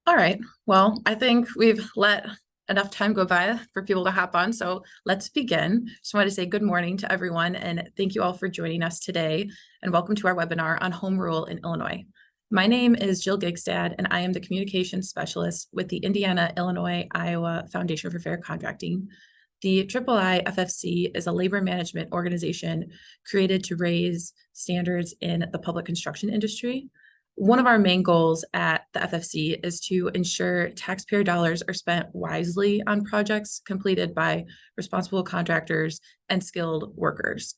All right. Well, I think we've let enough time go by for people to hop on. So let's begin. Just wanted to say good morning to everyone and thank you all for joining us today and welcome to our webinar on home rule in Illinois. My name is Jill Gigstad and I am the communications specialist with the Indiana, Illinois, Iowa Foundation for Fair Contracting. The IIIFFC is a labor management organization created to raise standards in the public construction industry. One of our main goals at the FFC is to ensure taxpayer dollars are spent wisely on projects completed by responsible contractors and skilled workers.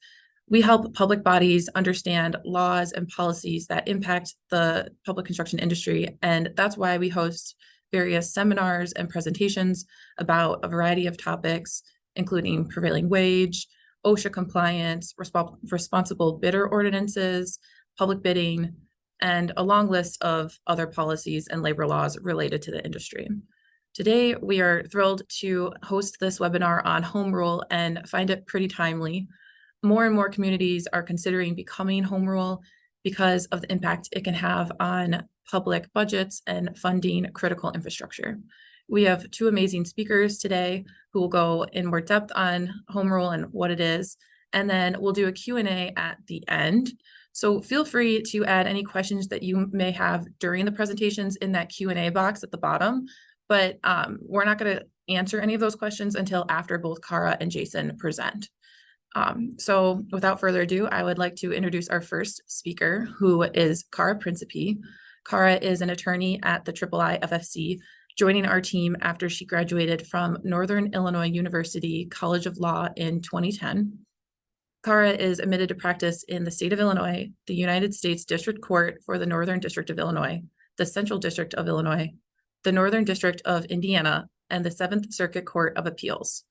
We help public bodies understand laws and policies that impact the public construction industry, and that's why we host various seminars and presentations about a variety of topics, including prevailing wage, OSHA compliance, responsible bidder ordinances, public bidding, and a long list of other policies and labor laws related to the industry. Today, we are thrilled to host this webinar on home rule and find it pretty timely. More and more communities are considering becoming home rule because of the impact it can have on public budgets and funding critical infrastructure. We have two amazing speakers today who will go in more depth on home rule and what it is, and then we'll do a Q&A at the end. So feel free to add any questions that you may have during the presentations in that Q&A box at the bottom, but we're not going to answer any of those questions until after both Cara and Jason present. So without further ado, I would like to introduce our first speaker, who is Cara Principe. Cara is an attorney at the IIIFFC, joining our team after she graduated from Northern Illinois University College of Law in 2010. Cara is admitted to practice in the state of Illinois, the United States District Court for the Northern District of Illinois, the Central District of Illinois, the Northern District of Indiana, and the Seventh Circuit Court of Appeals.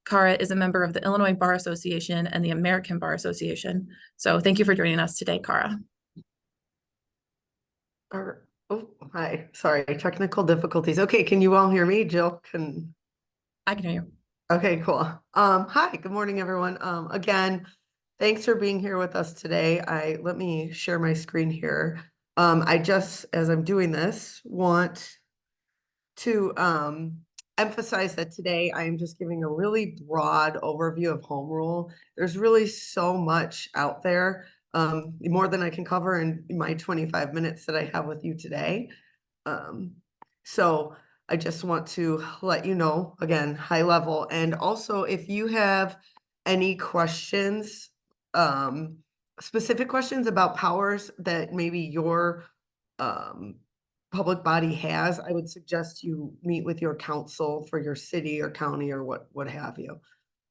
Cara is a member of the Illinois Bar Association and the American Bar Association. So thank you for joining us today, Cara. Oh, hi. Sorry, technical difficulties. Okay, can you all hear me? Jill, I can hear you. Okay, cool. Hi, good morning, everyone. Again, thanks for being here with us today. Let me share my screen here. I just, as I'm doing this, want to emphasize that today I am just giving a really broad overview of home rule. There's really so much out there, more than I can cover in my 25 minutes that I have with you today. So I just want to let you know, again, high level. And also, if you have any questions, specific questions about powers that maybe your public body has, I would suggest you meet with your counsel for your city or county or what have you.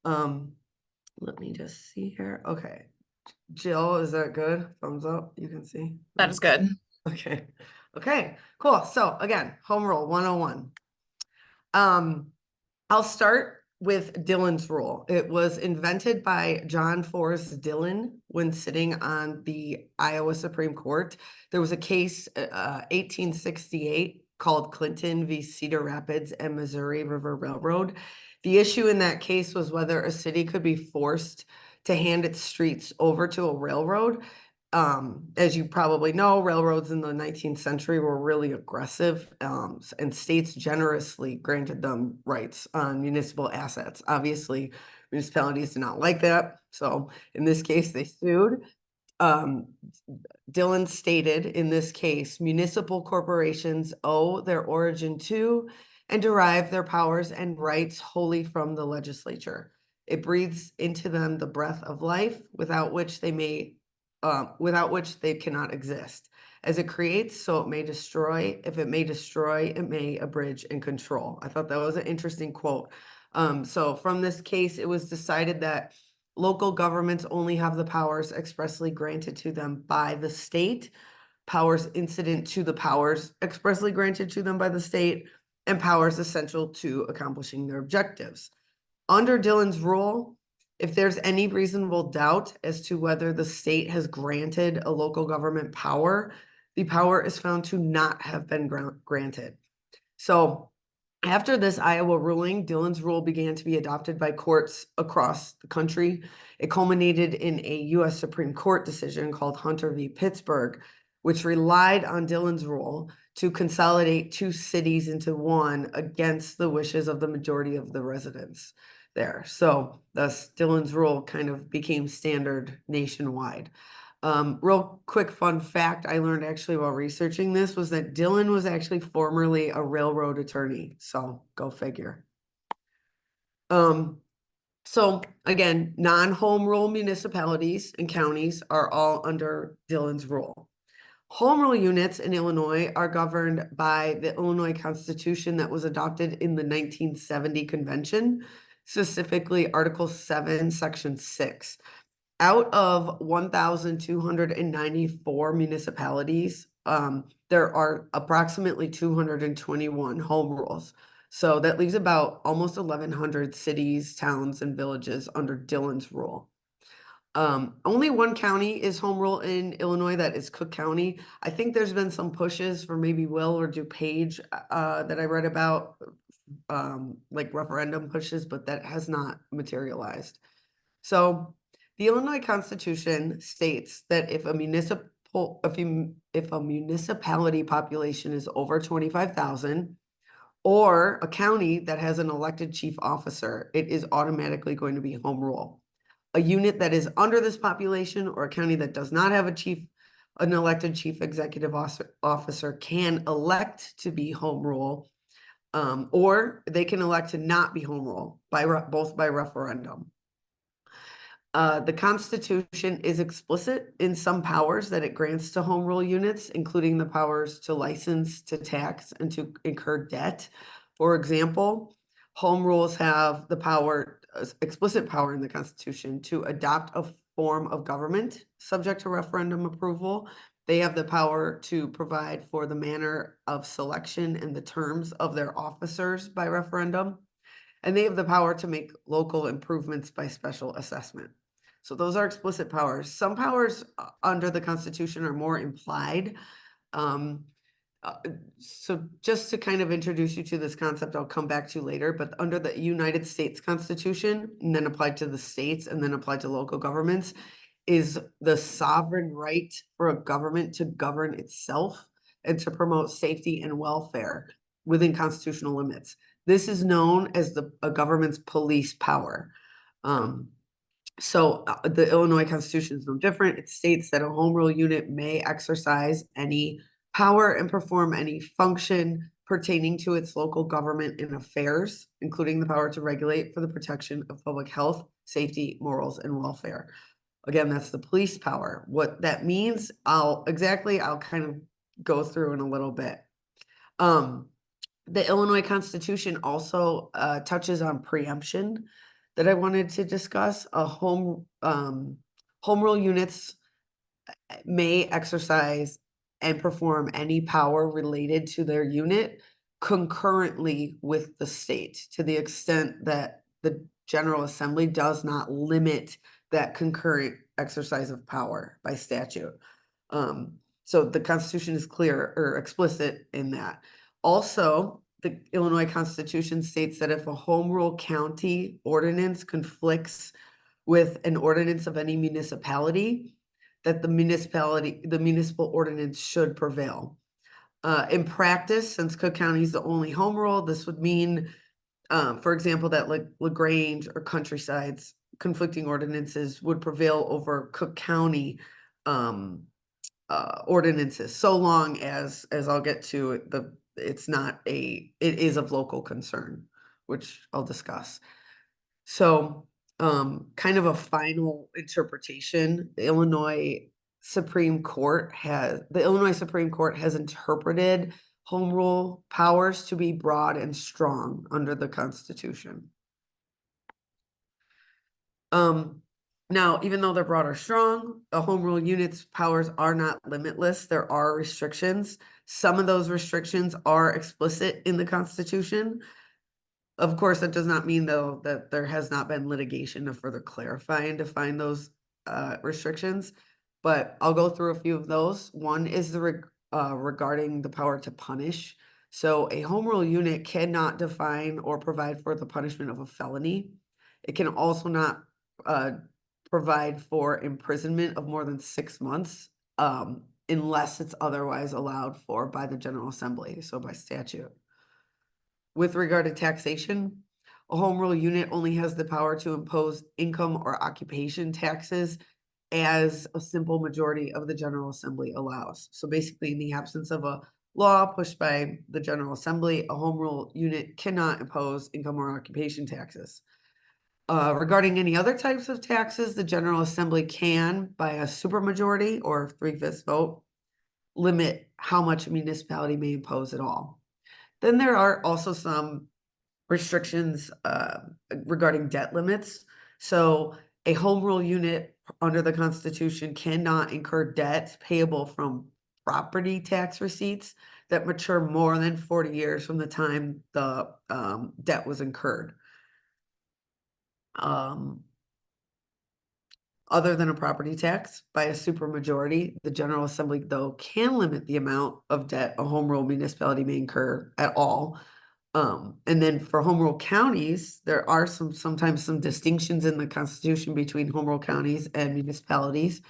Let me just see here. Okay. Jill, is that good? Thumbs up, you can see. That is good. Okay. Okay, cool. So again, home rule 101. I'll start with Dillon's rule. It was invented by John Forrest Dillon when sitting on the Iowa Supreme Court. There was a case, 1868, called Clinton v. Cedar Rapids and Missouri River Railroad. The issue in that case was whether a city could be forced to hand its streets over to a railroad. As you probably know, railroads in the 19th century were really aggressive, and states generously granted them rights on municipal assets. Obviously, municipalities did not like that. So in this case, they sued. Dillon stated in this case, municipal corporations owe their origin to and derive their powers and rights wholly from the legislature. It breathes into them the breath of life, without which they cannot exist. As it creates, so it may destroy. If it may destroy, it may abridge and control. I thought that was an interesting quote. So from this case, it was decided that local governments only have the powers expressly granted to them by the state, powers incident to the powers expressly granted to them by the state, and powers essential to accomplishing their objectives. Under Dillon's rule, if there's any reasonable doubt as to whether the state has granted a local government power, the power is found to not have been granted. So after this Iowa ruling, Dillon's rule began to be adopted by courts across the country. It culminated in a U.S. Supreme Court decision called Hunter v. Pittsburgh, which relied on Dillon's rule to consolidate two cities into one against the wishes of the majority of the residents there. So thus Dillon's rule kind of became standard nationwide. Real quick fun fact I learned actually while researching this was that Dillon was actually formerly a railroad attorney. So go figure. So again, non-home rule municipalities and counties are all under Dillon's rule. Home rule units in Illinois are governed by the Illinois Constitution that was adopted in the 1970 convention, specifically Article 7, Section 6. Out of 1,294 municipalities, there are approximately 221 home rules. So that leaves about almost 1,100 cities, towns, and villages under Dillon's rule. Only one county is home rule in Illinois, that is Cook County. I think there's been some pushes for maybe Will or DuPage that I read about, like referendum pushes, but that has not materialized. So the Illinois Constitution states that if a municipality population is over 25,000, or a county that has an elected chief officer, it is automatically going to be home rule. A unit that is under this population or a county that does not have an elected chief executive officer can elect to be home rule, or they can elect to not be home rule both by referendum. The Constitution is explicit in some powers that it grants to home rule units, including the powers to license, to tax, and to incur debt. For example, home rules have the power, explicit power in the Constitution, to adopt a form of government subject to referendum approval. They have the power to provide for the manner of selection and the terms of their officers by referendum. And they have the power to make local improvements by special assessment. So those are explicit powers. Some powers under the Constitution are more implied. So just to kind of introduce you to this concept, I'll come back to later, but under the United States Constitution, and then applied to the states and then applied to local governments, is the sovereign right for a government to govern itself and to promote safety and welfare within constitutional limits. This is known as a government's police power. So the Illinois Constitution is no different. It states that a home rule unit may exercise any power and perform any function pertaining to its local government and affairs, including the power to regulate for the protection of public health, safety, morals, and welfare. Again, that's the police power. What that means, I'll kind of go through in a little bit. The Illinois Constitution also touches on preemption that I wanted to discuss. Home rule units may exercise and perform any power related to their unit concurrently with the state, to the extent that the General Assembly does not limit that concurrent exercise of power by statute. So the Constitution is clear or explicit in that. Also, the Illinois Constitution states that if a home rule county ordinance conflicts with an ordinance of any municipality, that the municipal ordinance should prevail. In practice, since Cook County is the only home rule, this would mean, for example, that LaGrange or Countryside's conflicting ordinances would prevail over Cook County ordinances, so long as I'll get to it is of local concern, which I'll discuss. So kind of a final interpretation, the Illinois Supreme Court has interpreted home rule powers to be broad and strong under the Constitution. Now, even though they're broad or strong, a home rule unit's powers are not limitless. There are restrictions. Some of those restrictions are explicit in the Constitution. Of course, that does not mean, though, that there has not been litigation to further clarify and define those restrictions, but I'll go through a few of those. One is regarding the power to punish. So a home rule unit cannot define or provide for the punishment of a felony. It can also not provide for imprisonment of more than 6 months unless it's otherwise allowed for by the General Assembly, so by statute. With regard to taxation, a home rule unit only has the power to impose income or occupation taxes as a simple majority of the General Assembly allows. So basically, in the absence of a law pushed by the General Assembly, a home rule unit cannot impose income or occupation taxes. Regarding any other types of taxes, the General Assembly can, by a supermajority or 3/5 vote, limit how much a municipality may impose at all. Then there are also some restrictions regarding debt limits. So a home rule unit under the Constitution cannot incur debt payable from property tax receipts that mature more than 40 years from the time the debt was incurred. Other than a property tax by a supermajority, the General Assembly, though, can limit the amount of debt a home rule municipality may incur at all. And then for home rule counties, there are sometimes some distinctions in the Constitution between home rule counties and municipalities.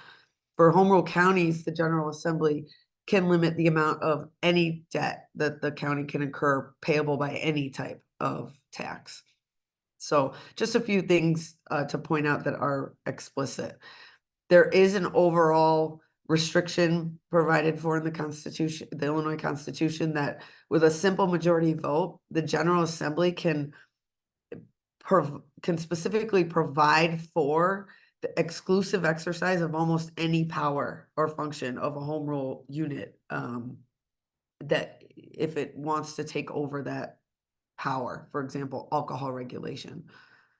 For home rule counties, the General Assembly can limit the amount of any debt that the county can incur payable by any type of tax. So just a few things to point out that are explicit. There is an overall restriction provided for in the Constitution, the Illinois Constitution, that with a simple majority vote, the General Assembly can specifically provide for the exclusive exercise of almost any power or function of a home rule unit, that if it wants to take over that power, for example, alcohol regulation.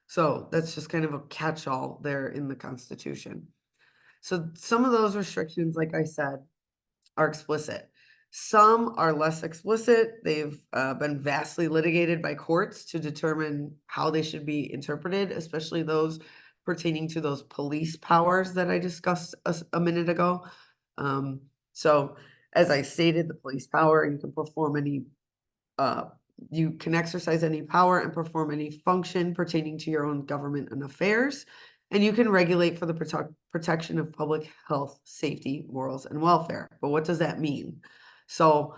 So that's just kind of a catch-all there in the Constitution. So some of those restrictions, like I said, are explicit. Some are less explicit. They've been vastly litigated by courts to determine how they should be interpreted, especially those pertaining to those police powers that I discussed a minute ago. So as I stated, the police power, you can perform any you can exercise any power and perform any function pertaining to your own government and affairs, and you can regulate for the protection of public health, safety, morals, and welfare. But what does that mean? So,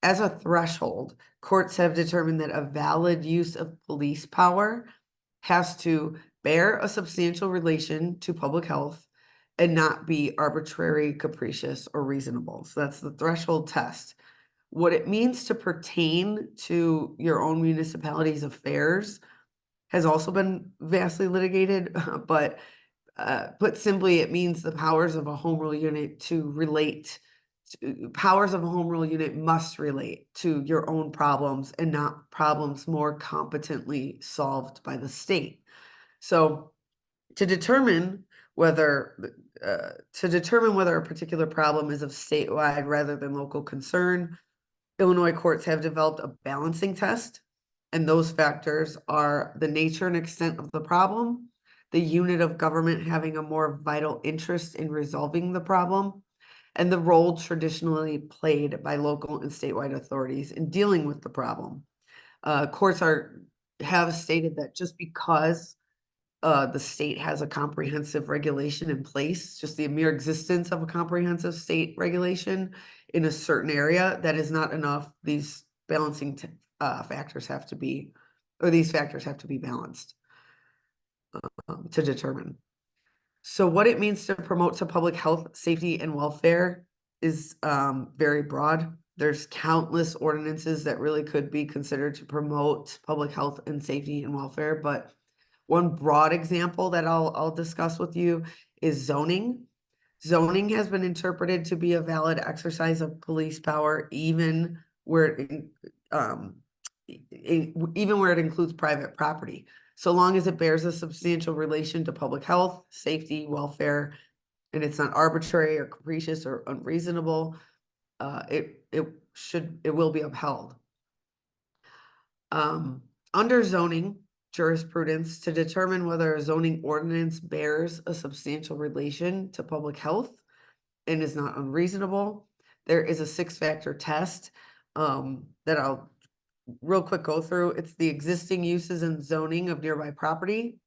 as a threshold, courts have determined that a valid use of police power has to bear a substantial relation to public health and not be arbitrary, capricious, or reasonable. So that's the threshold test. What it means to pertain to your own municipality's affairs has also been vastly litigated, but put simply, it means the powers of a home rule unit powers of a home rule unit must relate to your own problems and not problems more competently solved by the state. So to determine whether a particular problem is of statewide rather than local concern, Illinois courts have developed a balancing test, and those factors are the nature and extent of the problem, the unit of government having a more vital interest in resolving the problem, and the role traditionally played by local and statewide authorities in dealing with the problem. Courts have stated that just because the state has a comprehensive regulation in place, just the mere existence of a comprehensive state regulation in a certain area, that is not enough. These balancing factors have to be, or these factors have to be balanced to determine. So what it means to promote to public health, safety, and welfare is very broad. There's countless ordinances that really could be considered to promote public health and safety and welfare, but one broad example that I'll discuss with you is zoning. Zoning has been interpreted to be a valid exercise of police power, even where it includes private property, so long as it bears a substantial relation to public health, safety, welfare, and it's not arbitrary or capricious or unreasonable. It will be upheld. Under zoning jurisprudence, to determine whether a zoning ordinance bears a substantial relation to public health and is not unreasonable, there is a 6-factor test that I'll real quick go through. It's the existing uses and zoning of nearby property,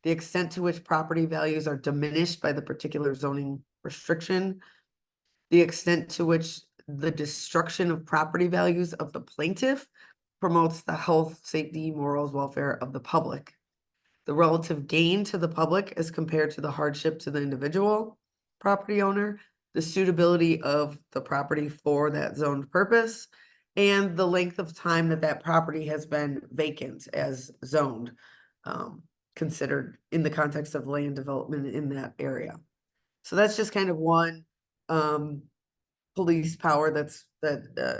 the extent to which property values are diminished by the particular zoning restriction, the extent to which the destruction of property values of the plaintiff promotes the health, safety, morals, welfare of the public, the relative gain to the public as compared to the hardship to the individual property owner, the suitability of the property for that zoned purpose, and the length of time that that property has been vacant as zoned, considered in the context of land development in that area. So that's just kind of one police power that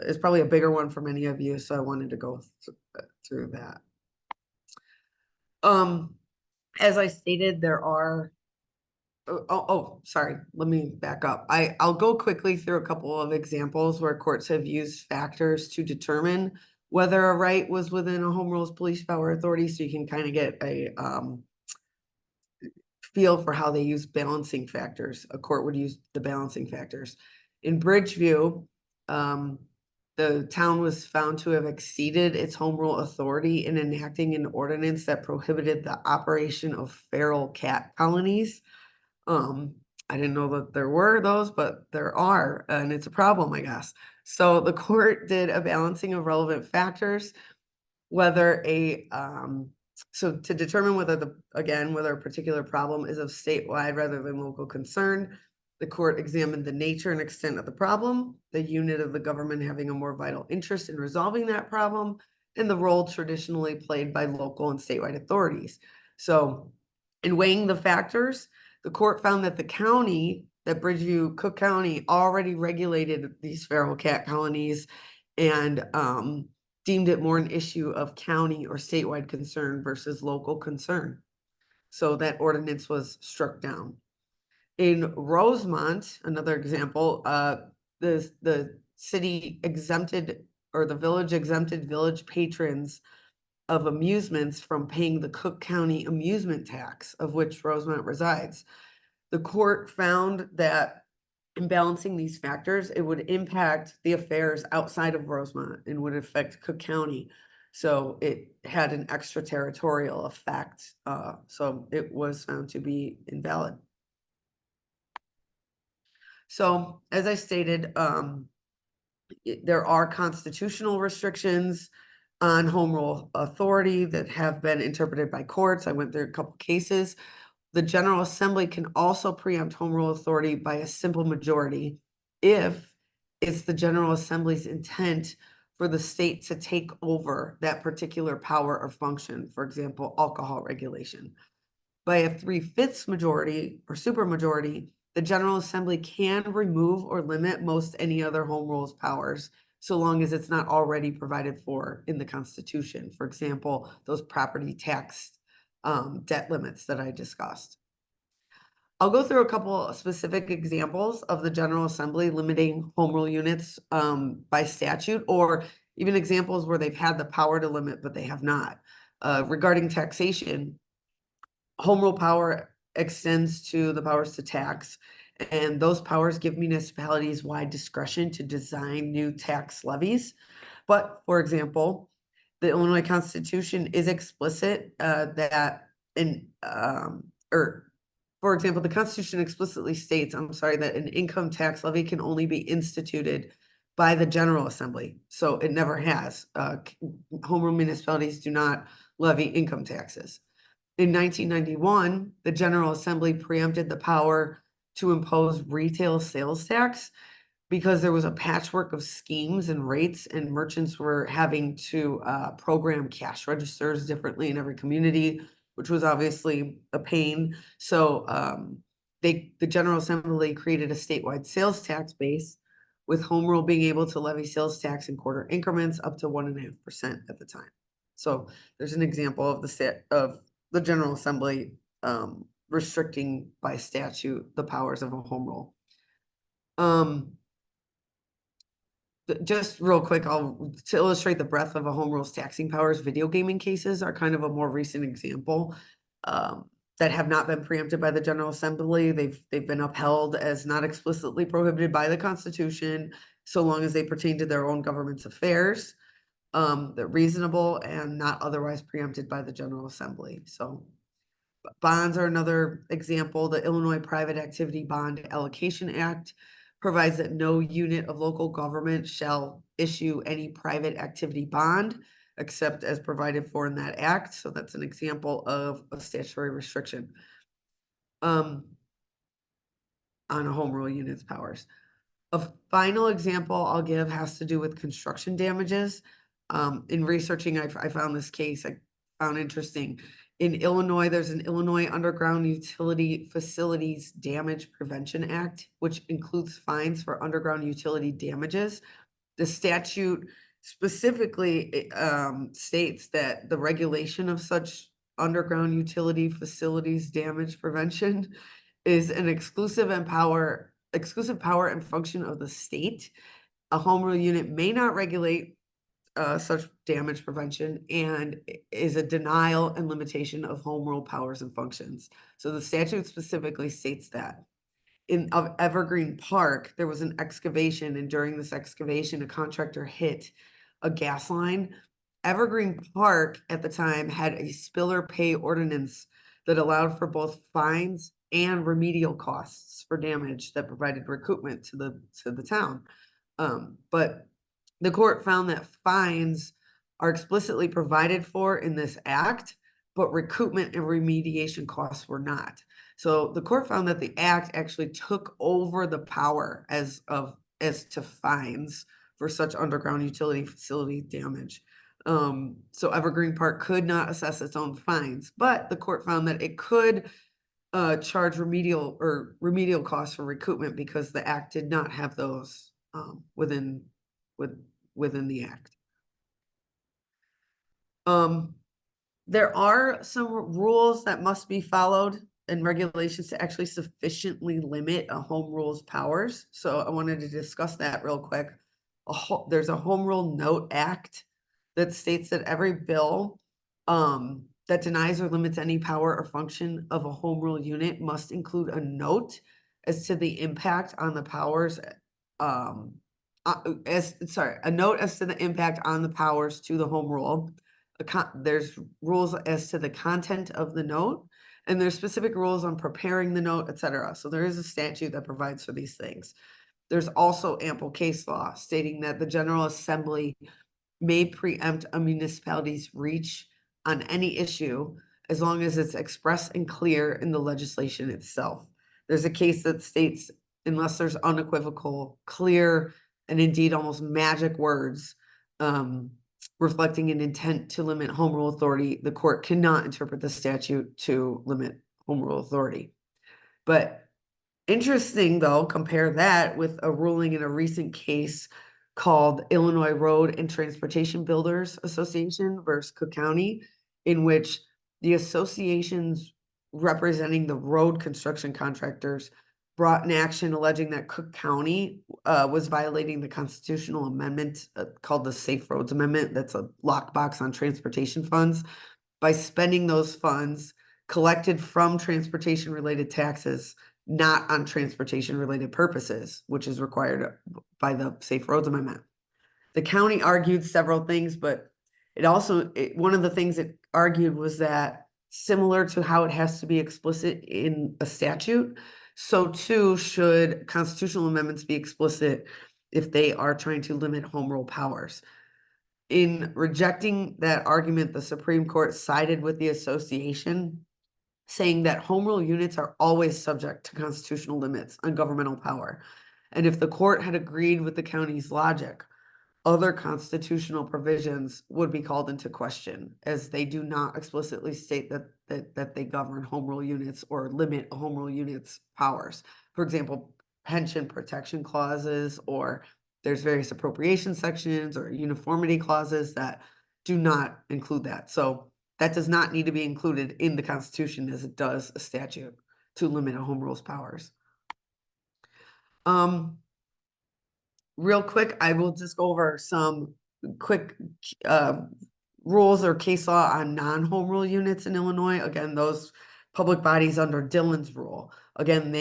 is probably a bigger one for many of you, so I wanted to go through that. As I stated, there are sorry, let me back up. I'll go quickly through a couple of examples where courts have used factors to determine whether a right was within a home rules police power authority, so you can kind of get a feel for how they use balancing factors. A court would use the balancing factors. In Bridgeview, the town was found to have exceeded its home rule authority in enacting an ordinance that prohibited the operation of feral cat colonies. I didn't know that there were those, but there are, and it's a problem, I guess. So the court did a balancing of relevant factors, whether so to determine whether whether a particular problem is of statewide rather than local concern, the court examined the nature and extent of the problem, the unit of the government having a more vital interest in resolving that problem, and the role traditionally played by local and statewide authorities. So in weighing the factors, the court found that the county, that Bridgeview, Cook County, already regulated these feral cat colonies and deemed it more an issue of county or statewide concern versus local concern. So that ordinance was struck down. In Rosemont, another example, the city exempted, or the village exempted village patrons of amusements from paying the Cook County amusement tax, of which Rosemont resides. The court found that in balancing these factors, it would impact the affairs outside of Rosemont and would affect Cook County. So it had an extraterritorial effect. So it was found to be invalid. So as I stated, there are constitutional restrictions on home rule authority that have been interpreted by courts. I went through a couple cases. The General Assembly can also preempt home rule authority by a simple majority if it's the General Assembly's intent for the state to take over that particular power or function, for example, alcohol regulation. By a 3/5 majority or supermajority, the General Assembly can remove or limit most any other home rules powers, so long as it's not already provided for in the Constitution. For example, those property tax debt limits that I discussed. I'll go through a couple of specific examples of the General Assembly limiting home rule units by statute, or even examples where they've had the power to limit, but they have not. Regarding taxation, home rule power extends to the powers to tax, and those powers give municipalities wide discretion to design new tax levies. But for example, the Illinois Constitution is explicit that for example, the Constitution explicitly states, that an income tax levy can only be instituted by the General Assembly. So it never has. Home rule municipalities do not levy income taxes. In 1991, the General Assembly preempted the power to impose retail sales tax because there was a patchwork of schemes and rates, and merchants were having to program cash registers differently in every community, which was obviously a pain. So the General Assembly created a statewide sales tax base, with home rule being able to levy sales tax in quarter increments up to 1.5% at the time. So there's an example of the General Assembly restricting by statute the powers of a home rule. Just real quick, to illustrate the breadth of a home rule's taxing powers, video gaming cases are kind of a more recent example that have not been preempted by the General Assembly. They've been upheld as not explicitly prohibited by the Constitution, so long as they pertain to their own government's affairs. They're reasonable and not otherwise preempted by the General Assembly. So bonds are another example. The Illinois Private Activity Bond Allocation Act provides that no unit of local government shall issue any private activity bond except as provided for in that act. So that's an example of a statutory restriction on a home rule unit's powers. A final example I'll give has to do with construction damages. In researching, I found this case I found interesting. In Illinois, there's an Illinois Underground Utility Facilities Damage Prevention Act, which includes fines for underground utility damages. The statute specifically states that the regulation of such underground utility facilities damage prevention is an exclusive power and function of the state. A home rule unit may not regulate such damage prevention and is a denial and limitation of home rule powers and functions. So the statute specifically states that. Of Evergreen Park, there was an excavation, and during this excavation, a contractor hit a gas line. Evergreen Park at the time had a spiller pay ordinance that allowed for both fines and remedial costs for damage that provided recoupment to the town. But the court found that fines are explicitly provided for in this act, but recoupment and remediation costs were not. So the court found that the act actually took over the power as to fines for such underground utility facility damage. So Evergreen Park could not assess its own fines, but the court found that it could charge remedial costs for recoupment because the act did not have those within the act. There are some rules that must be followed and regulations to actually sufficiently limit a home rule's powers. So I wanted to discuss that real quick. There's a Home Rule Note Act that states that every bill that denies or limits any power or function of a home rule unit must include a note as to the impact on the powers, a note as to the impact on the powers to the home rule. There's rules as to the content of the note, and there's specific rules on preparing the note, etc. So there is a statute that provides for these things. There's also ample case law stating that the General Assembly may preempt a municipality's reach on any issue as long as it's expressed and clear in the legislation itself. There's a case that states, unless there's unequivocal, clear, and indeed almost magic words reflecting an intent to limit home rule authority, the court cannot interpret the statute to limit home rule authority. But interesting, though, compare that with a ruling in a recent case called Illinois Road and Transportation Builders Association versus Cook County, in which the associations representing the road construction contractors brought an action alleging that Cook County was violating the constitutional amendment called the Safe Roads Amendment. That's a lockbox on transportation funds by spending those funds collected from transportation-related taxes, not on transportation-related purposes, which is required by the Safe Roads Amendment. The county argued several things, but one of the things it argued was that similar to how it has to be explicit in a statute, so too should constitutional amendments be explicit if they are trying to limit home rule powers. In rejecting that argument, the Supreme Court sided with the association, saying that home rule units are always subject to constitutional limits on governmental power. And if the court had agreed with the county's logic, other constitutional provisions would be called into question, as they do not explicitly state that they govern home rule units or limit a home rule unit's powers. For example, pension protection clauses, or there's various appropriation sections or uniformity clauses that do not include that. So that does not need to be included in the Constitution as it does a statute to limit a home rule's powers. Real quick, I will just go over some quick rules or case law on non-home rule units in Illinois. Again, those public bodies under Dillon's rule. Again,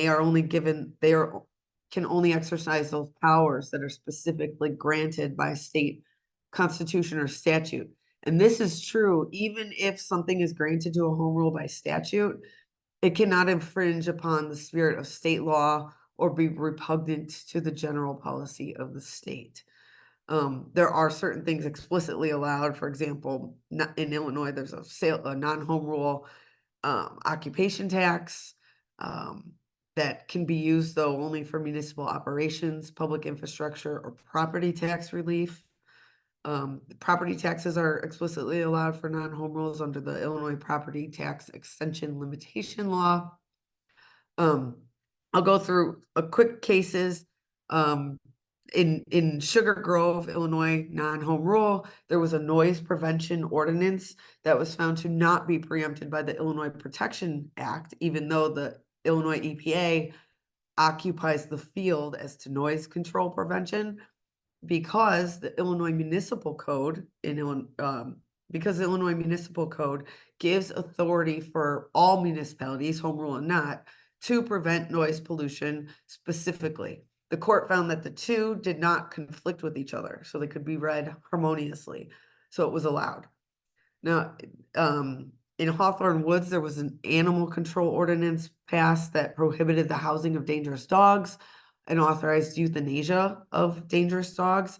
can only exercise those powers that are specifically granted by state constitution or statute. And this is true even if something is granted to a home rule by statute, it cannot infringe upon the spirit of state law or be repugnant to the general policy of the state. There are certain things explicitly allowed. For example, in Illinois, there's a non-home rule occupation tax that can be used, though, only for municipal operations, public infrastructure, or property tax relief. Property taxes are explicitly allowed for non-home rules under the Illinois Property Tax Extension Limitation Law. I'll go through a quick cases. In Sugar Grove, Illinois, non-home rule, there was a noise prevention ordinance that was found to not be preempted by the Illinois Protection Act, even though the Illinois EPA occupies the field as to noise control prevention, because the Illinois Municipal Code because the Illinois Municipal Code gives authority for all municipalities, home rule and not, to prevent noise pollution specifically. The court found that the two did not conflict with each other, so they could be read harmoniously. So it was allowed. Now, in Hawthorne Woods, there was an animal control ordinance passed that prohibited the housing of dangerous dogs and authorized euthanasia of dangerous dogs,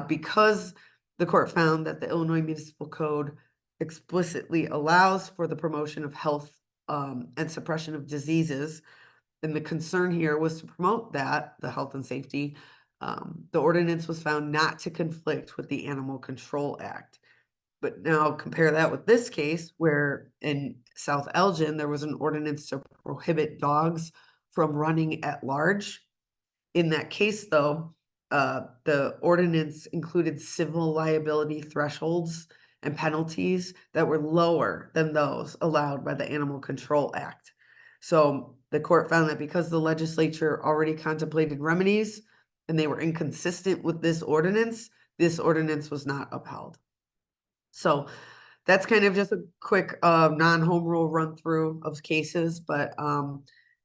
because the court found that the Illinois Municipal Code explicitly allows for the promotion of health and suppression of diseases. And the concern here was to promote that, the health and safety. The ordinance was found not to conflict with the Animal Control Act. But now compare that with this case, where in South Elgin, there was an ordinance to prohibit dogs from running at large. In that case, though, the ordinance included civil liability thresholds and penalties that were lower than those allowed by the Animal Control Act. So the court found that because the legislature already contemplated remedies and they were inconsistent with this ordinance was not upheld. So that's kind of just a quick non-home rule run through of cases. But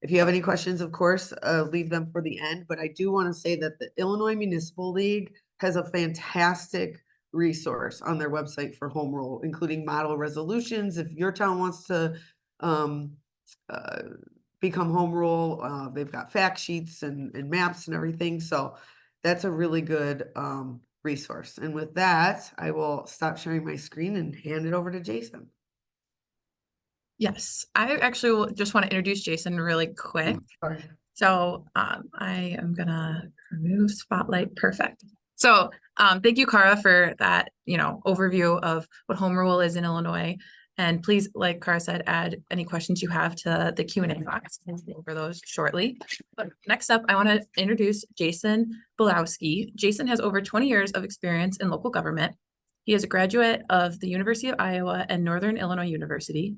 if you have any questions, of course, leave them for the end. But I do want to say that the Illinois Municipal League has a fantastic resource on their website for home rule, including model resolutions. If your town wants to become home rule, they've got fact sheets and maps and everything. So that's a really good resource. And with that, I will stop sharing my screen and hand it over to Jason. Yes, I actually will just want to introduce Jason really quick. Sorry. So I am gonna remove spotlight. Perfect. So thank you, Cara, for that, overview of what home rule is in Illinois. And please, like Cara said, add any questions you have to the Q&A box. We'll go over those shortly. But next up, I want to introduce Jason Bulowski. Jason has over 20 years of experience in local government. He is a graduate of the University of Iowa and Northern Illinois University.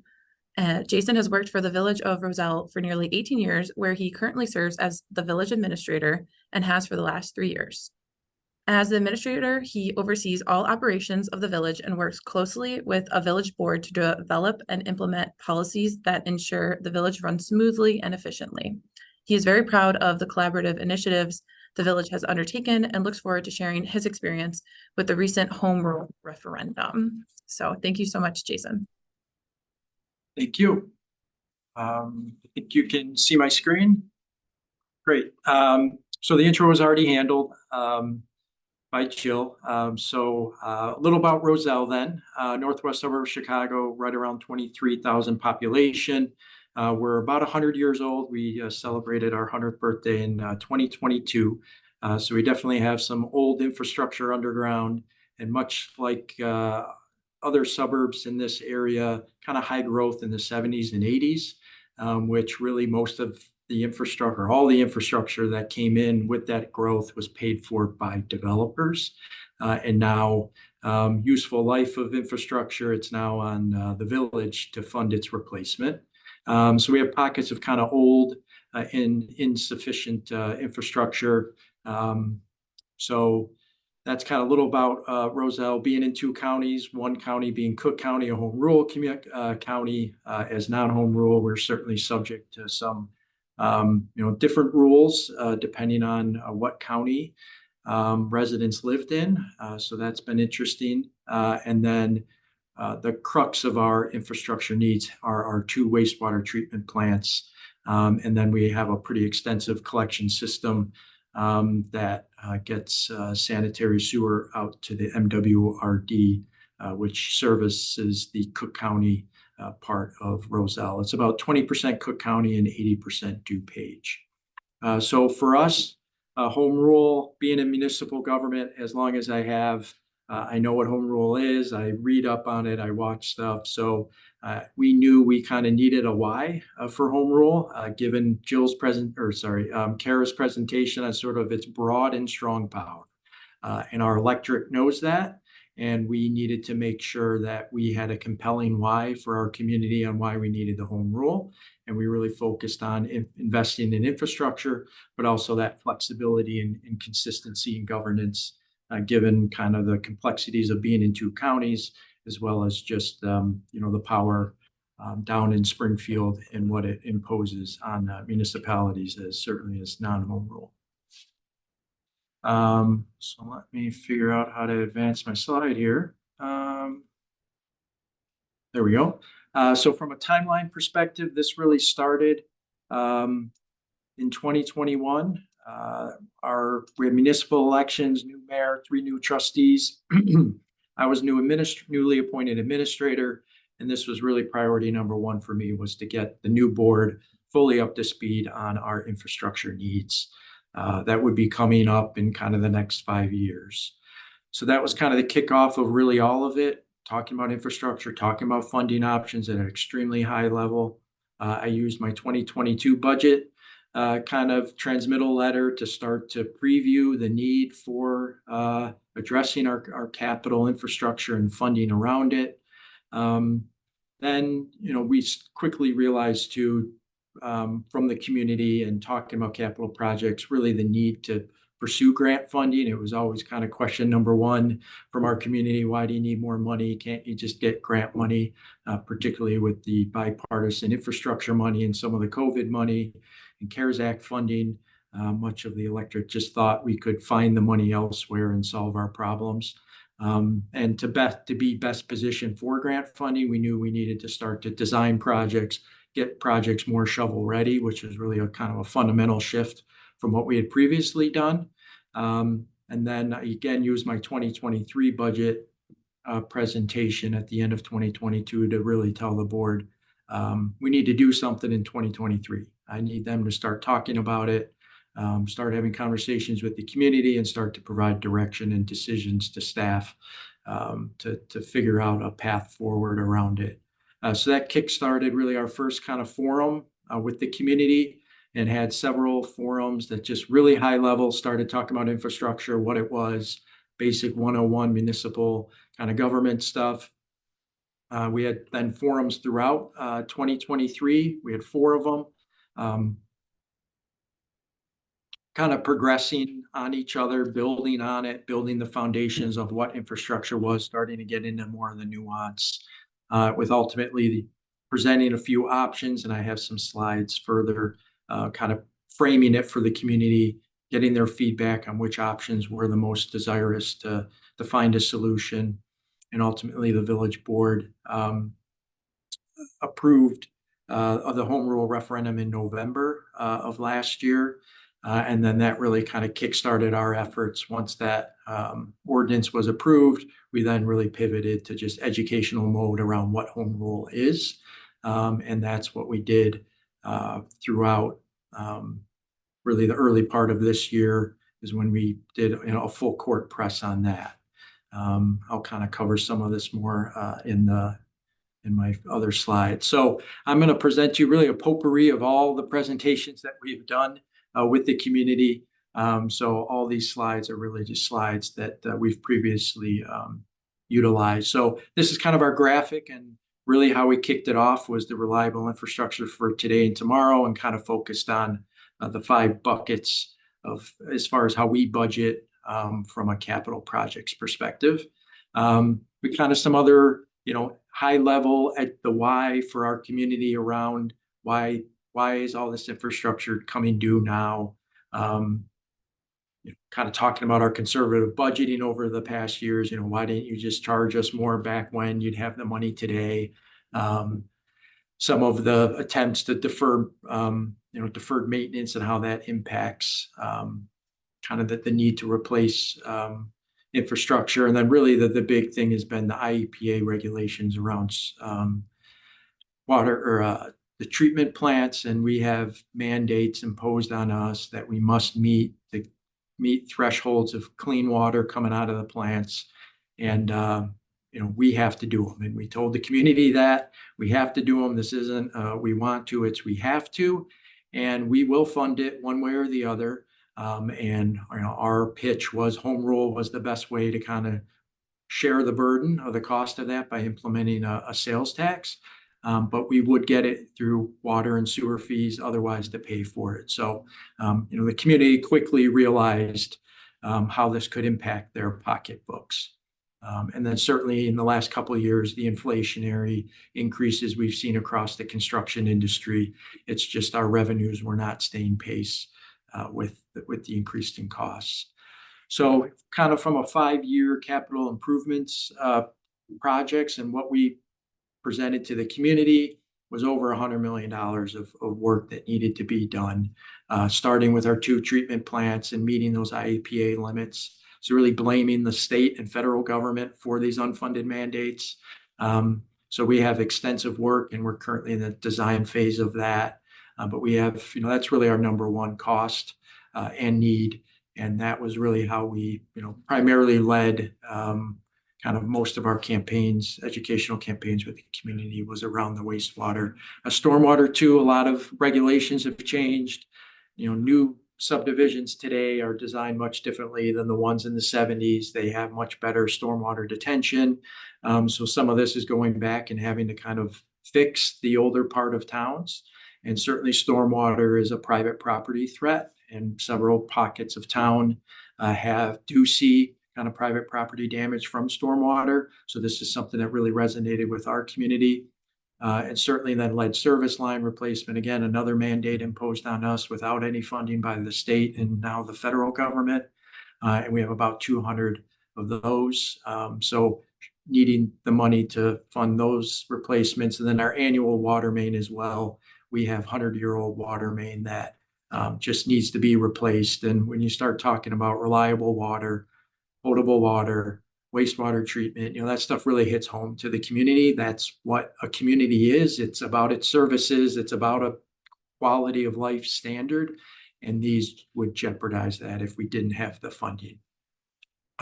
Jason has worked for the Village of Roselle for nearly 18 years, where he currently serves as the village administrator and has for the last 3 years. As the administrator, he oversees all operations of the village and works closely with a village board to develop and implement policies that ensure the village runs smoothly and efficiently. He is very proud of the collaborative initiatives the village has undertaken and looks forward to sharing his experience with the recent home rule referendum. So thank you so much, Jason. Thank you. I think you can see my screen. Great. So the intro was already handled by Jill. So a little about Roselle then. Northwest suburb of Chicago, right around 23,000 population. We're about 100 years old. We celebrated our 100th birthday in 2022. So we definitely have some old infrastructure underground, and much like other suburbs in this area, kind of high growth in the 70s and 80s, which really most of the infrastructure, all the infrastructure that came in with that growth was paid for by developers. And now useful life of infrastructure, it's now on the village to fund its replacement. So we have pockets of kind of old and insufficient infrastructure. So that's kind of a little about Roselle being in 2 counties, one county being Cook County, a home rule county. As non-home rule, we're certainly subject to some different rules depending on what county residents lived in. So that's been interesting. And then the crux of our infrastructure needs are our 2 wastewater treatment plants And then we have a pretty extensive collection system that gets sanitary sewer out to the MWRD, which services the Cook County part of Roselle. It's about 20% Cook County and 80% DuPage. So for us, home rule, being in municipal government, as long as I have, I know what home rule is. I read up on it. I watch stuff. So we knew we kind of needed a why for home rule, given Kara's presentation on sort of its broad and strong power. And our electorate knows that. And we needed to make sure that we had a compelling why for our community on why we needed the home rule. And we really focused on investing in infrastructure, but also that flexibility and consistency in governance, given kind of the complexities of being in two counties, as well as just, the power down in Springfield and what it imposes on municipalities as certainly as non-home rule. So let me figure out how to advance my slide here. There we go. So from a timeline perspective, this really started in 2021. We had municipal elections, new mayor, 3 new trustees. I was newly appointed administrator, and this was really priority number 1 for me, was to get the new board fully up to speed on our infrastructure needs. That would be coming up in kind of the next 5 years. So that was kind of the kickoff of really all of it, talking about infrastructure, talking about funding options at an extremely high level. I used my 2022 budget kind of transmittal letter to start to preview the need for addressing our capital infrastructure and funding around it. Then, we quickly realized too, from the community and talking about capital projects, really the need to pursue grant funding. It was always kind of question number 1 from our community. Why do you need more money? Can't you just get grant money, particularly with the bipartisan infrastructure money and some of the COVID money and CARES Act funding? Much of the electorate just thought we could find the money elsewhere and solve our problems. And to be best positioned for grant funding, we knew we needed to start to design projects, get projects more shovel ready, which is really a kind of a fundamental shift from what we had previously done. And then again, use my 2023 budget presentation at the end of 2022 to really tell the board, we need to do something in 2023. I need them to start talking about it, start having conversations with the community, and start to provide direction and decisions to staff to figure out a path forward around it. So that kickstarted really our first kind of forum with the community, and had several forums that just really high level started talking about infrastructure, what it was, basic 101 municipal kind of government stuff. We had then forums throughout 2023. We had 4 of them, kind of progressing on each other, building on it, building the foundations of what infrastructure was, starting to get into more of the nuance, with ultimately presenting a few options. And I have some slides further kind of framing it for the community, getting their feedback on which options were the most desirous to find a solution. And ultimately the village board approved of the home rule referendum in November of last year. And then that really kind of kickstarted our efforts. Once that ordinance was approved, we then really pivoted to just educational mode around what home rule is. And that's what we did throughout really the early part of this year is when we did a full court press on that. I'll kind of cover some of this more in my other slides. So I'm going to present you really a potpourri of all the presentations that we've done with the community. So all these slides are really just slides that we've previously utilized. So this is kind of our graphic, and really how we kicked it off was the reliable infrastructure for today and tomorrow, and kind of focused on the 5 buckets of as far as how we budget from a capital projects perspective. We kind of some other, high level at the why for our community around why is all this infrastructure coming due now? Kind of talking about our conservative budgeting over the past years. Why didn't you just charge us more back when you'd have the money today? Some of the attempts to defer deferred maintenance and how that impacts kind of the need to replace infrastructure. And then really the big thing has been the IEPA regulations around water or the treatment plants. And we have mandates imposed on us that we must meet thresholds of clean water coming out of the plants. And we have to do them. And we told the community that we have to do them. This isn't we want to, it's we have to. And we will fund it one way or the other. And our pitch was home rule was the best way to kind of share the burden of the cost of that by implementing a sales tax. But we would get it through water and sewer fees otherwise to pay for it. So, the community quickly realized how this could impact their pocketbooks. And then certainly in the last couple of years, the inflationary increases we've seen across the construction industry, it's just our revenues were not staying pace with the increasing costs. So kind of from a 5-year capital improvements projects, and what we presented to the community was over $100 million of work that needed to be done, starting with our 2 treatment plants and meeting those IEPA limits. So really blaming the state and federal government for these unfunded mandates. So we have extensive work, and we're currently in the design phase of that. But we have, that's really our number one cost and need. And that was really how we, primarily led kind of most of our campaigns, educational campaigns with the community, was around the wastewater. Stormwater too, a lot of regulations have changed. New subdivisions today are designed much differently than the ones in the 70s. They have much better stormwater detention. So some of this is going back and having to kind of fix the older part of towns. And certainly stormwater is a private property threat, and several pockets of town do see kind of private property damage from stormwater. So this is something that really resonated with our community. And certainly then lead service line replacement, again, another mandate imposed on us without any funding by the state and now the federal government. And we have about 200 of those. So needing the money to fund those replacements. And then our annual water main as well. We have 100-year-old water main that just needs to be replaced. And when you start talking about reliable water, potable water, wastewater treatment, that stuff really hits home to the community. That's what a community is. It's about its services. It's about a quality of life standard. And these would jeopardize that if we didn't have the funding.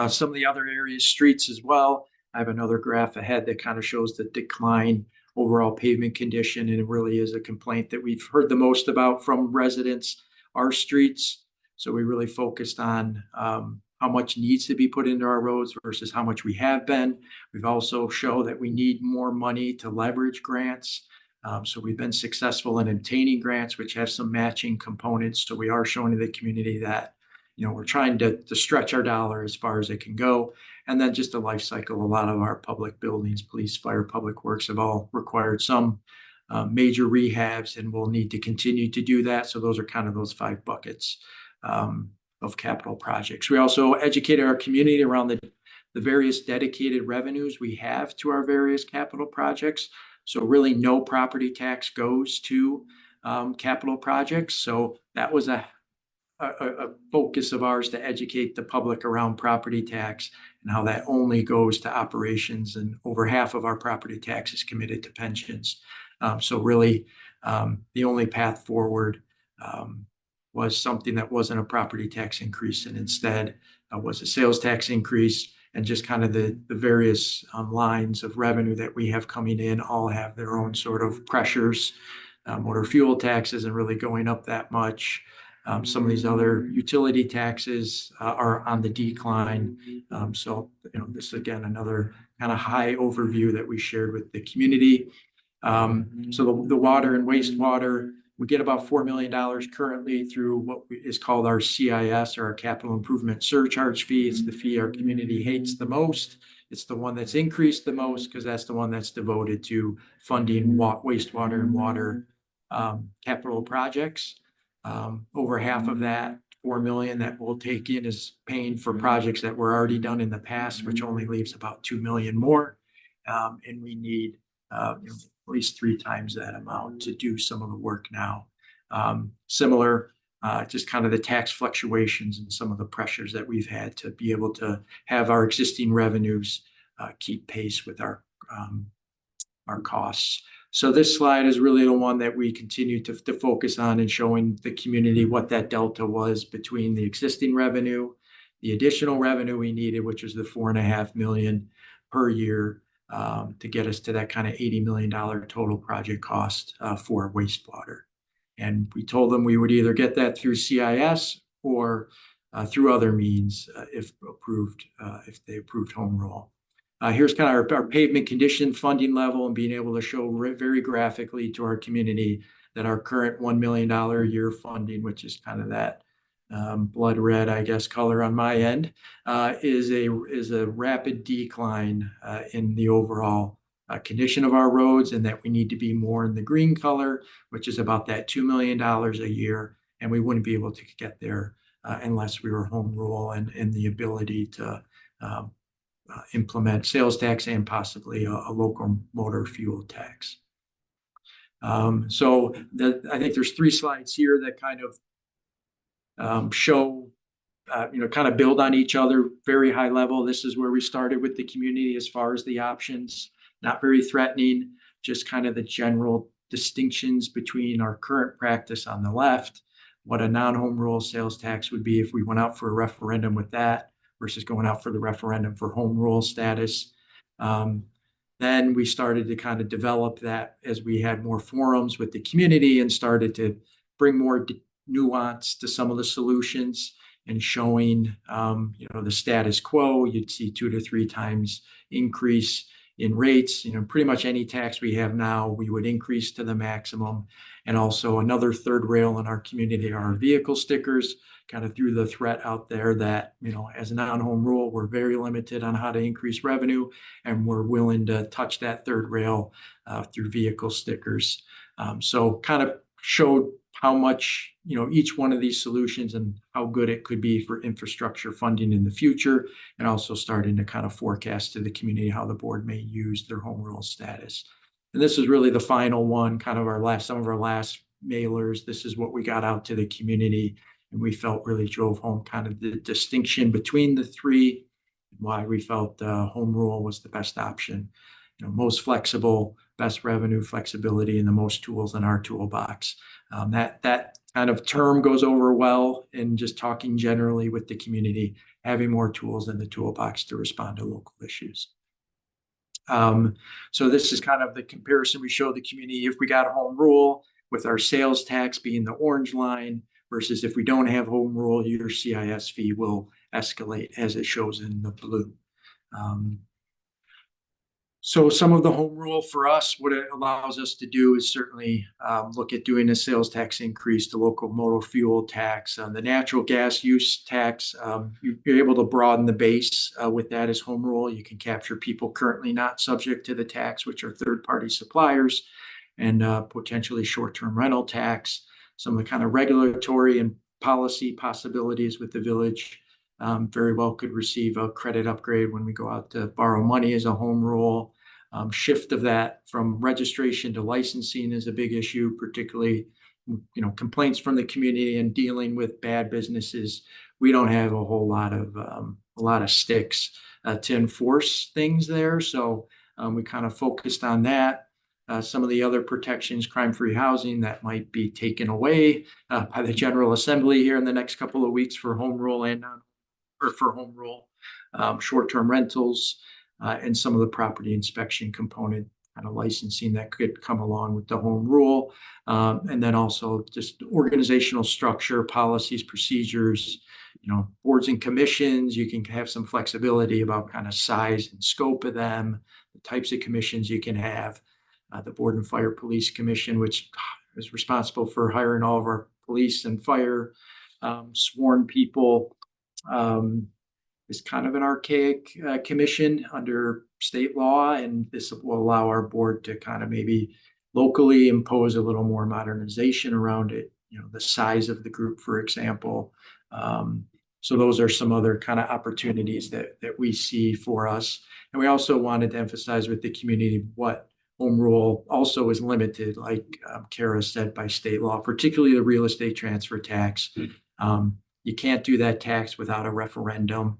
Some of the other areas, streets as well. I have another graph ahead that kind of shows the decline overall pavement condition. And it really is a complaint that we've heard the most about from residents, our streets. So we really focused on how much needs to be put into our roads versus how much we have been. We've also shown that we need more money to leverage grants. So we've been successful in obtaining grants, which have some matching components. So we are showing to the community that, we're trying to stretch our dollar as far as it can go. And then just the life cycle, a lot of our public buildings, police, fire, public works have all required some major rehabs, and we'll need to continue to do that. So those are kind of those 5 buckets of capital projects. We also educated our community around the various dedicated revenues we have to our various capital projects. So really no property tax goes to capital projects. So that was a focus of ours to educate the public around property tax and how that only goes to operations, and over half of our property tax is committed to pensions. So really the only path forward was something that wasn't a property tax increase, and instead was a sales tax increase. And just kind of the various lines of revenue that we have coming in all have their own sort of pressures. Motor fuel tax isn't really going up that much. Some of these other utility taxes are on the decline. So, this again, another kind of high overview that we shared with the community. So the water and wastewater, we get about $4 million currently through what is called our CIS, or our capital improvement surcharge fee. It's the fee our community hates the most. It's the one that's increased the most because that's the one that's devoted to funding wastewater and water capital projects. Over half of that, $4 million, that we'll take in is paying for projects that were already done in the past, which only leaves about $2 million more. And we need at least 3 times that amount to do some of the work now. Similar, just kind of the tax fluctuations and some of the pressures that we've had to be able to have our existing revenues keep pace with our costs. So this slide is really the one that we continue to focus on and showing the community what that delta was between the existing revenue, the additional revenue we needed, which was the $4.5 million per year to get us to that kind of $80 million total project cost for wastewater. And we told them we would either get that through CIS or through other means if they approved home rule. Here's kind of our pavement condition funding level and being able to show very graphically to our community that our current $1 million a year funding, which is kind of that blood red, I guess, color on my end, is a rapid decline in the overall condition of our roads, and that we need to be more in the green color, which is about that $2 million a year. And we wouldn't be able to get there unless we were home rule and the ability to implement sales tax and possibly a local motor fuel tax. So I think there's 3 slides here that kind of show, kind of build on each other, very high level. This is where we started with the community as far as the options, not very threatening, just kind of the general distinctions between our current practice on the left, what a non-home rule sales tax would be if we went out for a referendum with that, versus going out for the referendum for home rule status. Then we started to kind of develop that as we had more forums with the community and started to bring more nuance to some of the solutions and showing, the status quo. You'd see 2 to 3 times increase in rates. Pretty much any tax we have now, we would increase to the maximum. And also another third rail in our community are vehicle stickers. Kind of threw the threat out there that, as a non-home rule, we're very limited on how to increase revenue, and we're willing to touch that third rail through vehicle stickers. So kind of showed how much, each one of these solutions and how good it could be for infrastructure funding in the future, and also starting to kind of forecast to the community how the board may use their home rule status. And this is really the final one, kind of some of our last mailers. This is what we got out to the community. And we felt really drove home kind of the distinction between the 3, and why we felt home rule was the best option. Most flexible, best revenue flexibility, and the most tools in our toolbox. That kind of term goes over well in just talking generally with the community, having more tools in the toolbox to respond to local issues. So this is kind of the comparison we show the community if we got home rule, with our sales tax being the orange line, versus if we don't have home rule, your CIS fee will escalate as it shows in the blue. So some of the home rule for us, what it allows us to do is certainly look at doing a sales tax increase, the local motor fuel tax, the natural gas use tax. You're able to broaden the base with that as home rule. You can capture people currently not subject to the tax, which are third-party suppliers, and potentially short-term rental tax. Some of the kind of regulatory and policy possibilities with the village very well could receive a credit upgrade when we go out to borrow money as a home rule. Shift of that from registration to licensing is a big issue, particularly, complaints from the community and dealing with bad businesses. We don't have a whole lot of sticks to enforce things there. So we kind of focused on that. Some of the other protections, crime-free housing, that might be taken away by the General Assembly here in the next couple of weeks for home rule short-term rentals, and some of the property inspection component kind of licensing that could come along with the home rule. And then also just organizational structure, policies, procedures, boards and commissions. You can have some flexibility about kind of size and scope of them, the types of commissions you can have. The Board and Fire Police Commission, which is responsible for hiring all of our police and fire sworn people, is kind of an archaic commission under state law, and this will allow our board to kind of maybe locally impose a little more modernization around it, the size of the group, for example. So those are some other kind of opportunities that we see for us. And we also wanted to emphasize with the community what home rule also is limited, like Kara said, by state law, particularly the real estate transfer tax. You can't do that tax without a referendum.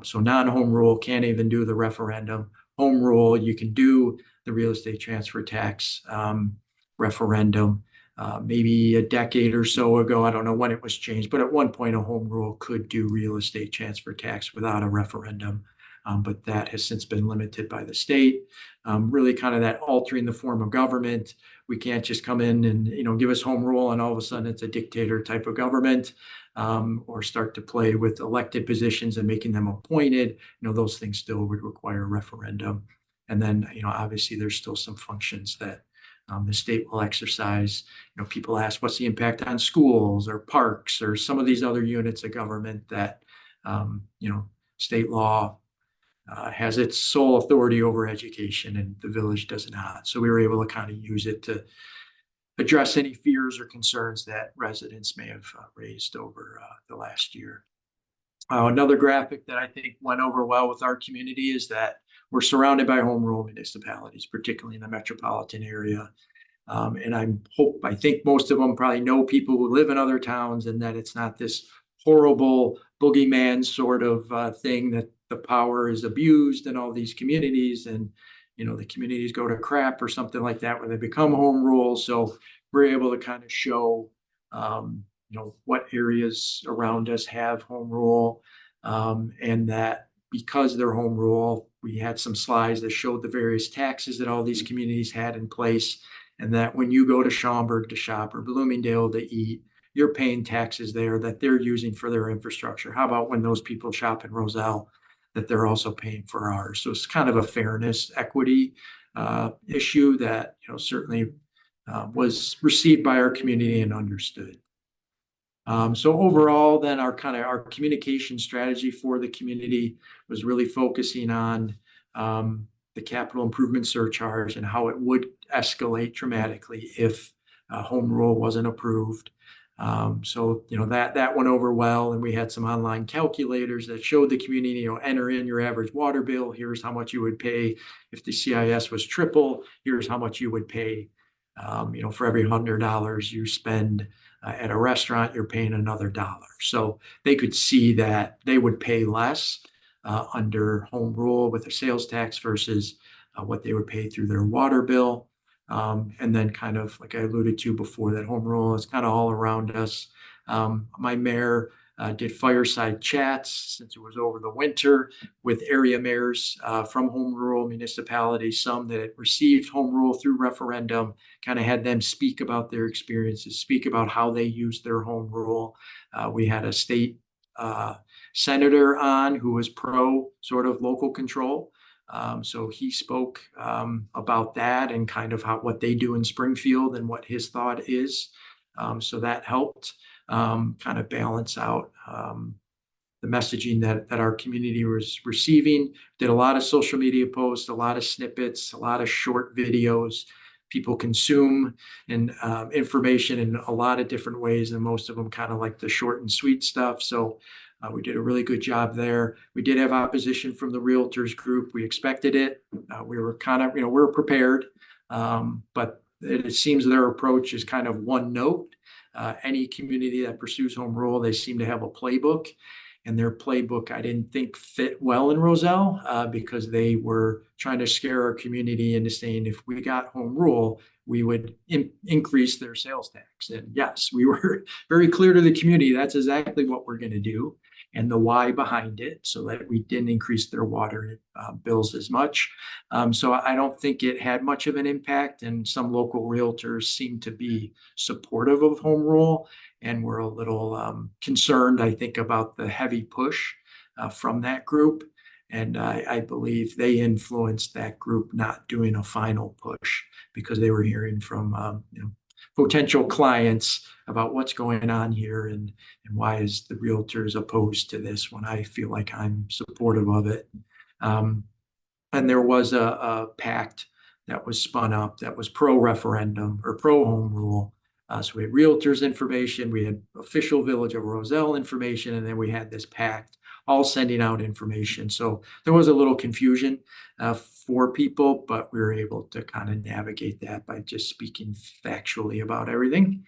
So non-home rule can't even do the referendum. Home rule, you can do the real estate transfer tax referendum. Maybe a decade or so ago, I don't know when it was changed, but at one point a home rule could do real estate transfer tax without a referendum. But that has since been limited by the state. Really kind of that altering the form of government. We can't just come in and, give us home rule and all of a sudden it's a dictator type of government, or start to play with elected positions and making them appointed. Those things still would require a referendum. And then, obviously there's still some functions that the state will exercise. People ask, what's the impact on schools or parks or some of these other units of government that, state law has its sole authority over education and the village does not. So we were able to kind of use it to address any fears or concerns that residents may have raised over the last year. Another graphic that I think went over well with our community is that we're surrounded by home rule municipalities, particularly in the metropolitan area. And I think most of them probably know people who live in other towns, and that it's not this horrible boogeyman sort of thing, that the power is abused in all these communities, and the communities go to crap or something like that when they become home rule. So we're able to kind of show what areas around us have home rule, and that because they're home rule, we had some slides that showed the various taxes that all these communities had in place, and that when you go to Schaumburg to shop or Bloomingdale to eat, you're paying taxes there that they're using for their infrastructure. How about when those people shop in Roselle, that they're also paying for ours? So it's kind of a fairness, equity issue that certainly was received by our community and understood. So overall, then our communication strategy for the community was really focusing on the capital improvement surcharge and how it would escalate dramatically if home rule wasn't approved. So that went over well, and we had some online calculators that showed the community, enter in your average water bill. Here's how much you would pay if the CIS was triple. Here's how much you would pay. For every $100 you spend at a restaurant, you're paying another $1. So they could see that they would pay less under home rule with a sales tax versus what they would pay through their water bill. And then kind of like I alluded to before, that home rule is kind of all around us. My mayor did fireside chats since it was over the winter with area mayors from home rule municipalities, some that received home rule through referendum, kind of had them speak about their experiences, speak about how they used their home rule. We had a state senator on who was pro sort of local control. So he spoke about that and kind of what they do in Springfield and what his thought is. So that helped kind of balance out the messaging that our community was receiving. Did a lot of social media posts, a lot of snippets, a lot of short videos. People consume information in a lot of different ways, and most of them kind of like the short and sweet stuff. So we did a really good job there. We did have opposition from the realtors group. We expected it. We were kind of, we were prepared, but it seems their approach is kind of one note. Any community that pursues home rule, they seem to have a playbook, and their playbook I didn't think fit well in Roselle because they were trying to scare our community into saying if we got home rule, we would increase their sales tax. And yes, we were very clear to the community that's exactly what we're going to do, and the why behind it, so that we didn't increase their water bills as much. So I don't think it had much of an impact, and some local realtors seem to be supportive of home rule, and we're a little concerned, I think, about the heavy push from that group. And I believe they influenced that group not doing a final push because they were hearing from potential clients about what's going on here and why is the realtors opposed to this when I feel like I'm supportive of it. And there was a pact that was spun up that was pro-referendum or pro-home rule. So we had realtors information, we had official Village of Roselle information, and then we had this pact all sending out information. So there was a little confusion for people, but we were able to kind of navigate that by just speaking factually about everything.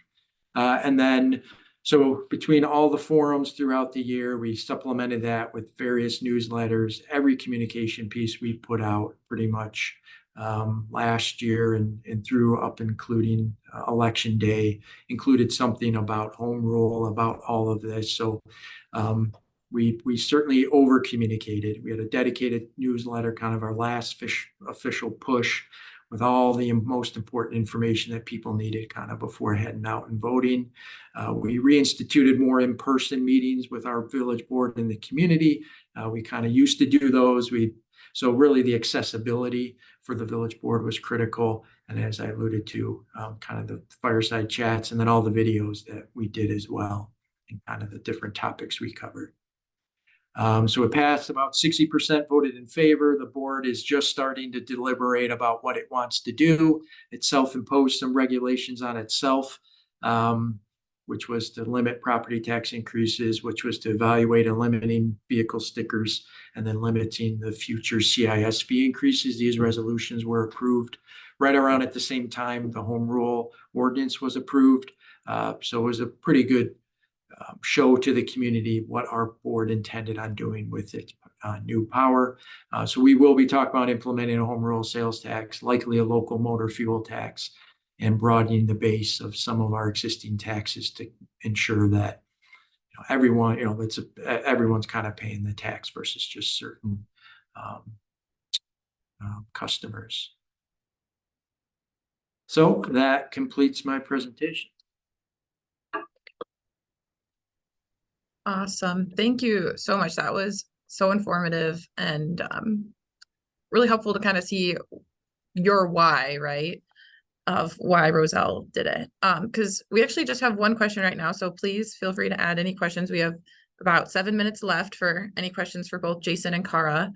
And then, so between all the forums throughout the year, we supplemented that with various newsletters. Every communication piece we put out pretty much last year and through up including election day included something about home rule, about all of this. So we certainly over communicated. We had a dedicated newsletter, kind of our last official push, with all the most important information that people needed kind of before heading out and voting. We reinstituted more in-person meetings with our village board and the community. We kind of used to do those. So really the accessibility for the village board was critical. And as I alluded to, kind of the fireside chats and then all the videos that we did as well and kind of the different topics we covered. So it passed. About 60% voted in favor. The board is just starting to deliberate about what it wants to do. It self-imposed some regulations on itself, which was to limit property tax increases, which was to evaluate eliminating vehicle stickers, and then limiting the future CIS fee increases. These resolutions were approved right around at the same time the home rule ordinance was approved. So it was a pretty good show to the community what our board intended on doing with its new power. So we will be talking about implementing a home rule sales tax, likely a local motor fuel tax, and broadening the base of some of our existing taxes to ensure that everyone, everyone's kind of paying the tax versus just certain customers. So that completes my presentation. Awesome. Thank you so much. That was so informative and really helpful to kind of see your why, right? Of why Roselle did it. Because we actually just have one question right now. So please feel free to add any questions. We have about 7 minutes left for any questions for both Jason and Cara.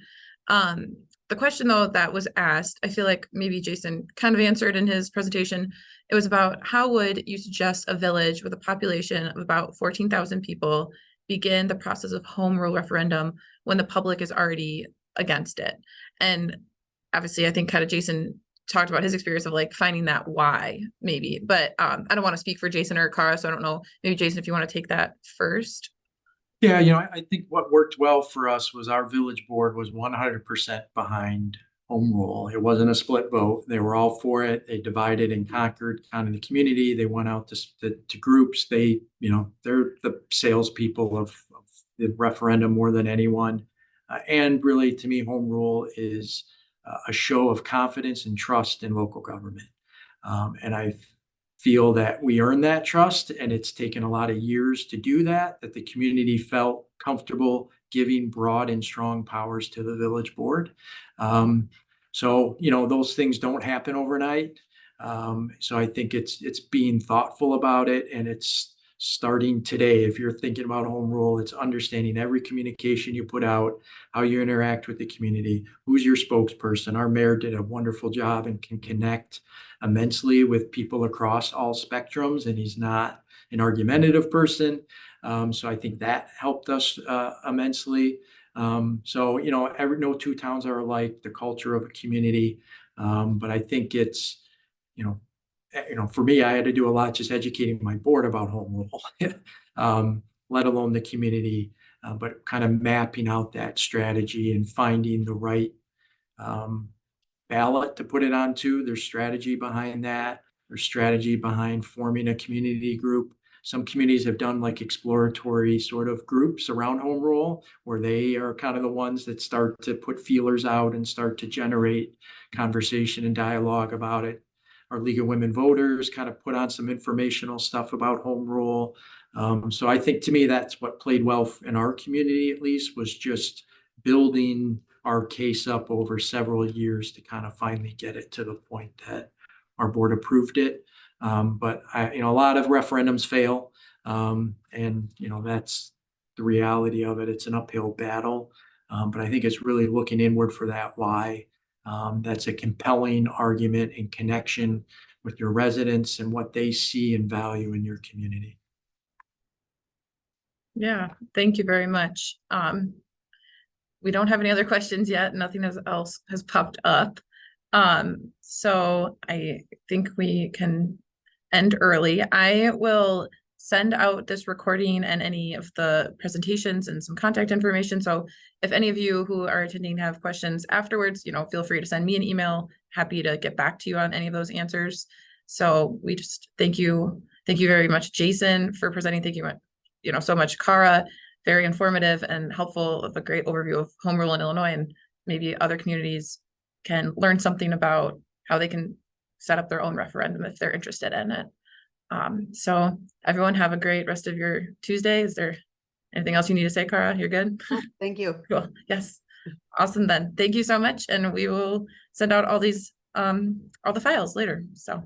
The question though that was asked, I feel like maybe Jason kind of answered in his presentation. It was about how would you suggest a village with a population of about 14,000 people begin the process of home rule referendum when the public is already against it? And obviously, I think kind of Jason talked about his experience of like finding that why maybe, but I don't want to speak for Jason or Cara, so I don't know. Maybe Jason, if you want to take that first. Yeah, I think what worked well for us was our village board was 100% behind home rule. It wasn't a split vote. They were all for it. They divided and conquered kind of the community. They went out to groups. They're the salespeople of the referendum more than anyone. And really, to me, home rule is a show of confidence and trust in local government. And I feel that we earned that trust, and it's taken a lot of years to do that the community felt comfortable giving broad and strong powers to the village board. So, those things don't happen overnight. So I think it's being thoughtful about it, and it's starting today. If you're thinking about home rule, it's understanding every communication you put out, how you interact with the community, who's your spokesperson. Our mayor did a wonderful job and can connect immensely with people across all spectrums, and he's not an argumentative person. So I think that helped us immensely. So, no two towns are alike, the culture of a community. But I think it's, for me, I had to do a lot just educating my board about home rule, let alone the community, but kind of mapping out that strategy and finding the right ballot to put it onto. There's strategy behind that. There's strategy behind forming a community group. Some communities have done like exploratory sort of groups around home rule, where they are kind of the ones that start to put feelers out and start to generate conversation and dialogue about it. Our League of Women Voters kind of put on some informational stuff about home rule. So I think, to me, that's what played well in our community, at least, was just building our case up over several years to kind of finally get it to the point that our board approved it. But a lot of referendums fail, and that's the reality of it. It's an uphill battle, but I think it's really looking inward for that why. That's a compelling argument and connection with your residents and what they see and value in your community. Yeah, thank you very much. we don't have any other questions yet. Nothing else has popped up. So I think we can end early. I will send out this recording and any of the presentations and some contact information. So if any of you who are attending have questions afterwards, feel free to send me an email. Happy to get back to you on any of those answers. So we just thank you. Thank you very much, Jason, for presenting. Thank you, so much, Cara. Very informative and helpful, of a great overview of home rule in Illinois, and maybe other communities can learn something about how they can set up their own referendum if they're interested in it. So everyone have a great rest of your Tuesday. Is there anything else you need to say, Cara? You're good? Oh, thank you. Cool. Yes. Awesome then. Thank you so much. And we will send out all these, all the files later. So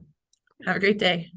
have a great day.